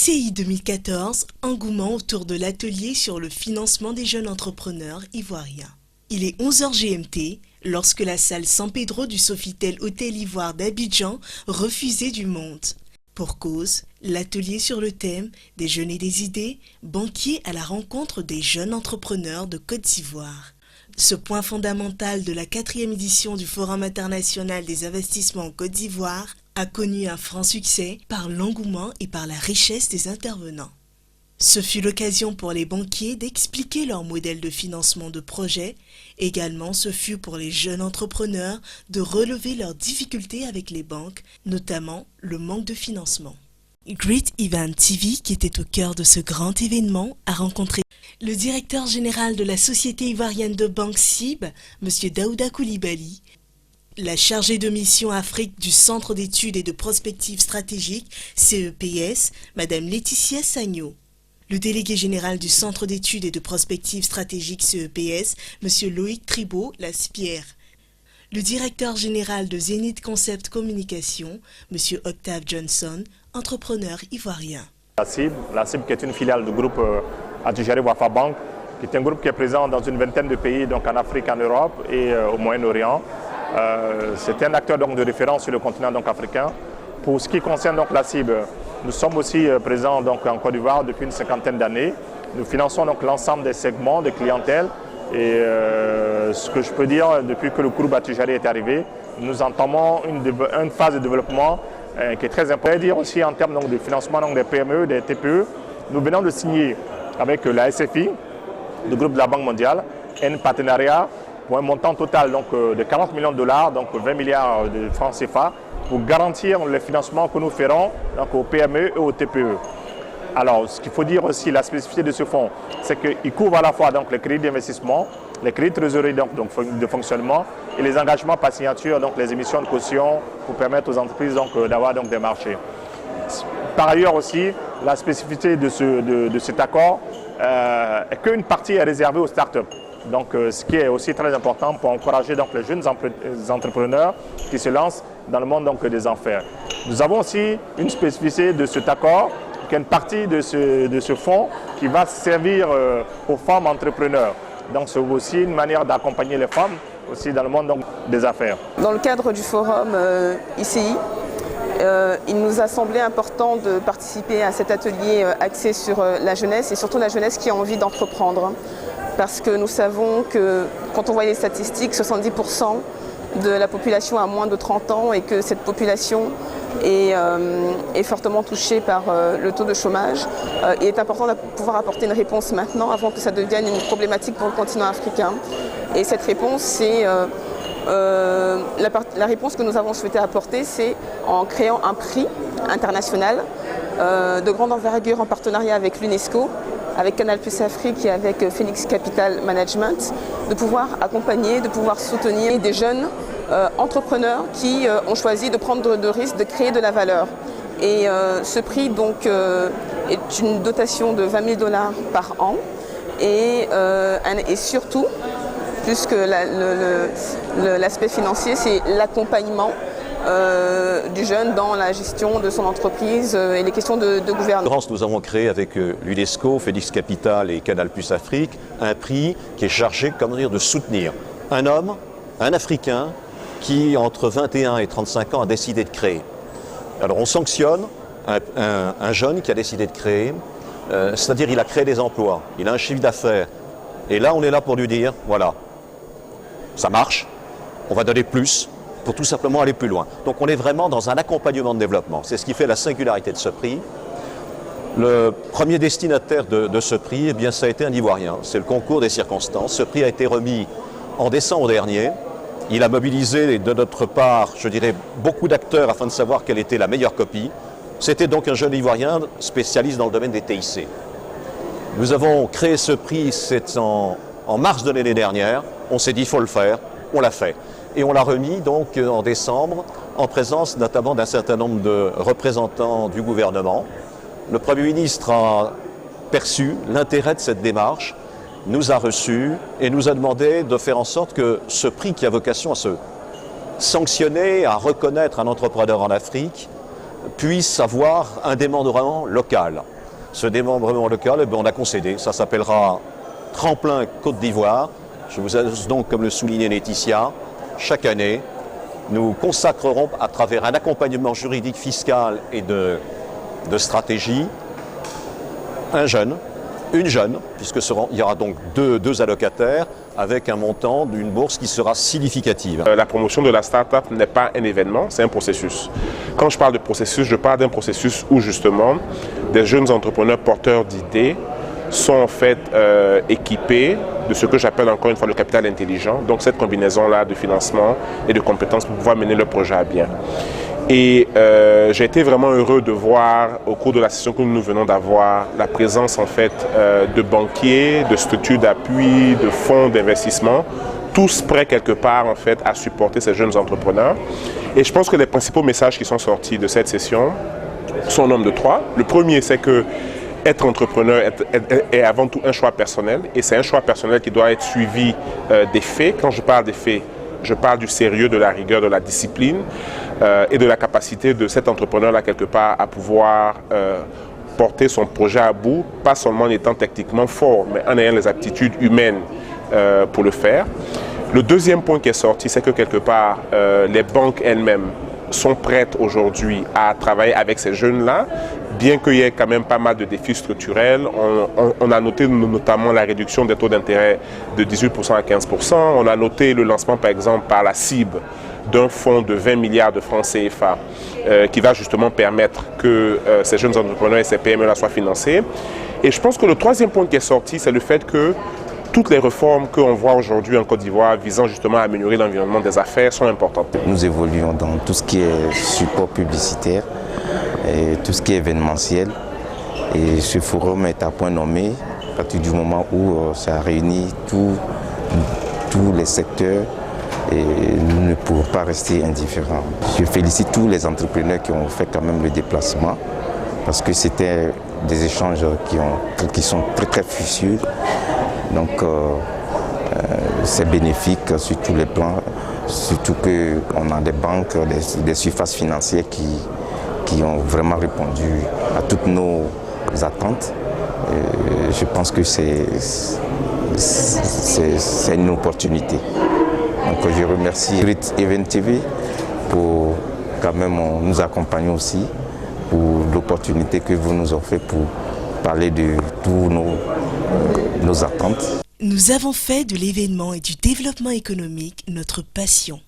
ICI 2014, engouement autour de l'atelier sur le financement des jeunes entrepreneurs ivoiriens. Il est 11h GMT lorsque la salle San Pedro du Sofitel Hôtel Ivoire d'Abidjan refusait du monde. Pour cause, l'atelier sur le thème « Des jeunes et des idées », banquier à la rencontre des jeunes entrepreneurs de Côte d'Ivoire. Ce point fondamental de la 4e édition du Forum international des investissements en Côte d'Ivoire a connu un franc succès par l'engouement et par la richesse des intervenants. Ce fut l'occasion pour les banquiers d'expliquer leur modèle de financement de projet. Également, ce fut pour les jeunes entrepreneurs de relever leurs difficultés avec les banques, notamment le manque de financement. Great Event TV, qui était au cœur de ce grand événement, a rencontré le directeur général de la Société ivoirienne de banque CIB, M. Daouda Koulibaly, la chargée de mission Afrique du Centre d'études et de prospective stratégique, CEPS, Mme Laetitia Sagno, le délégué général du Centre d'études et de prospective stratégique CEPS, M. Loïc Tribault, Laspierre, le directeur général de Zenith Concept Communication, M. Octave Johnson, entrepreneur ivoirien. La CIB qui est une filiale du groupe Attijari Wafa Bank, qui est un groupe qui est présent dans une vingtaine de pays, donc en Afrique, en Europe et au Moyen-Orient. C'est un acteur donc, de référence sur le continent donc, africain. Pour ce qui concerne donc, la CIB, nous sommes aussi présents donc, en Côte d'Ivoire depuis une cinquantaine d'années. Nous finançons l'ensemble des segments de clientèle. Et ce que je peux dire, depuis que le groupe Attijari est arrivé, nous entamons une phase de développement qui est très importante. Je veux dire aussi en termes donc, de financement donc, des PME, des TPE, nous venons de signer avec la SFI, le groupe de la Banque mondiale, un partenariat pour un montant total donc, de 40 millions de dollars, donc 20 milliards de francs CFA, pour garantir le financement que nous ferons donc, aux PME et aux TPE. Alors, ce qu'il faut dire aussi, la spécificité de ce fonds, c'est qu'il couvre à la fois donc, les crédits d'investissement, les crédits de trésorerie donc, de fonctionnement et les engagements par signature, donc les émissions de caution pour permettre aux entreprises d'avoir des marchés. Par ailleurs aussi, la spécificité de cet accord est qu'une partie est réservée aux startups. Donc, ce qui est aussi très important pour encourager donc, les jeunes entrepreneurs qui se lancent dans le monde donc, des affaires. Nous avons aussi une spécificité de cet accord, qui est une partie de ce fonds qui va servir aux femmes entrepreneurs. Donc, c'est aussi une manière d'accompagner les femmes aussi dans le monde donc, des affaires. Dans le cadre du forum ICI, il nous a semblé important de participer à cet atelier axé sur la jeunesse et surtout la jeunesse qui a envie d'entreprendre. Parce que nous savons que quand on voit les statistiques, 70% de la population a moins de 30 ans et que cette population est fortement touchée par le taux de chômage. Il est important de pouvoir apporter une réponse maintenant avant que ça devienne une problématique pour le continent africain. Et cette réponse, c'est la réponse que nous avons souhaité apporter, c'est en créant un prix international de grande envergure en partenariat avec l'UNESCO, avec Canal Plus Afrique et avec Phoenix Capital Management, de pouvoir accompagner, de pouvoir soutenir des jeunes entrepreneurs qui ont choisi de prendre de risques, de créer de la valeur. Et ce prix donc, est une dotation de 20 000 dollars par an et surtout, plus que l'aspect financier, c'est l'accompagnement du jeune dans la gestion de son entreprise et les questions de gouvernance. Nous avons créé avec l'UNESCO, Phoenix Capital et Canal Plus Afrique un prix qui est chargé de soutenir un homme, un Africain qui entre 21 et 35 ans a décidé de créer. Alors on sanctionne un jeune qui a décidé de créer, c'est-à-dire il a créé des emplois, il a un chiffre d'affaires et là on est là pour lui dire voilà, ça marche, on va donner plus pour tout simplement aller plus loin. Donc on est vraiment dans un accompagnement de développement. C'est ce qui fait la singularité de ce prix. Le premier destinataire de ce prix, eh bien, ça a été un Ivoirien. C'est le concours des circonstances. Ce prix a été remis en décembre dernier. Il a mobilisé de notre part, je dirais, beaucoup d'acteurs afin de savoir quelle était la meilleure copie. C'était donc un jeune Ivoirien spécialiste dans le domaine des TIC. Nous avons créé ce prix, c'est en mars de l'année dernière. On s'est dit, il faut le faire. On l'a fait. Et on l'a remis donc en décembre, en présence notamment d'un certain nombre de représentants du gouvernement. Le Premier ministre a perçu l'intérêt de cette démarche, nous a reçus et nous a demandé de faire en sorte que ce prix qui a vocation à se sanctionner, à reconnaître un entrepreneur en Afrique, puisse avoir un démembrement local. Ce démembrement local, on a concédé, ça s'appellera Tremplin Côte d'Ivoire. Je vous annonce donc, comme le soulignait Laetitia, chaque année, nous consacrerons à travers un accompagnement juridique, fiscal et de stratégie, un jeune, une jeune, puisque il y aura donc deux allocataires, avec un montant d'une bourse qui sera significative. La promotion de la start-up n'est pas un événement, c'est un processus. Quand je parle de processus, je parle d'un processus où justement des jeunes entrepreneurs porteurs d'idées sont en fait équipés de ce que j'appelle encore une fois le capital intelligent, donc cette combinaison-là de financement et de compétences pour pouvoir mener leur projet à bien. Et j'ai été vraiment heureux de voir au cours de la session que nous venons d'avoir la présence en fait de banquiers, de structures d'appui, de fonds d'investissement, tous prêts quelque part en fait à supporter ces jeunes entrepreneurs. Et je pense que les principaux messages qui sont sortis de cette session sont au nombre de 3. Le premier, c'est que être entrepreneur est avant tout un choix personnel, et c'est un choix personnel qui doit être suivi des faits. Quand je parle des faits, je parle du sérieux, de la rigueur, de la discipline et de la capacité de cet entrepreneur-là quelque part à pouvoir porter son projet à bout, pas seulement en étant techniquement fort, mais en ayant les aptitudes humaines pour le faire. Le deuxième point qui est sorti, c'est que quelque part, les banques elles-mêmes sont prêtes aujourd'hui à travailler avec ces jeunes-là, bien qu'il y ait quand même pas mal de défis structurels. On a noté notamment la réduction des taux d'intérêt de 18% à 15%. On a noté le lancement, par exemple, par la CIB d'un fonds de 20 milliards de francs CFA qui va justement permettre que ces jeunes entrepreneurs et ces PME-là soient financés. Et je pense que le troisième point qui est sorti, c'est le fait que toutes les réformes qu'on voit aujourd'hui en Côte d'Ivoire visant justement à améliorer l'environnement des affaires sont importantes. Nous évoluons dans tout ce qui est support publicitaire et tout ce qui est événementiel. Et ce forum est à point nommé à partir du moment où ça a réuni tous les secteurs et nous ne pouvons pas rester indifférents. Je félicite tous les entrepreneurs qui ont fait quand même le déplacement parce que c'était des échanges qui sont très très fructueux. Donc c'est bénéfique sur tous les plans, surtout qu'on a des banques, des surfaces financières qui ont vraiment répondu à toutes nos attentes. Je pense que c'est une opportunité. Donc je remercie Great Event TV pour quand même nous accompagner aussi, pour l'opportunité que vous nous offrez pour parler de tous nos attentes. Nous avons fait de l'événement et du développement économique notre passion.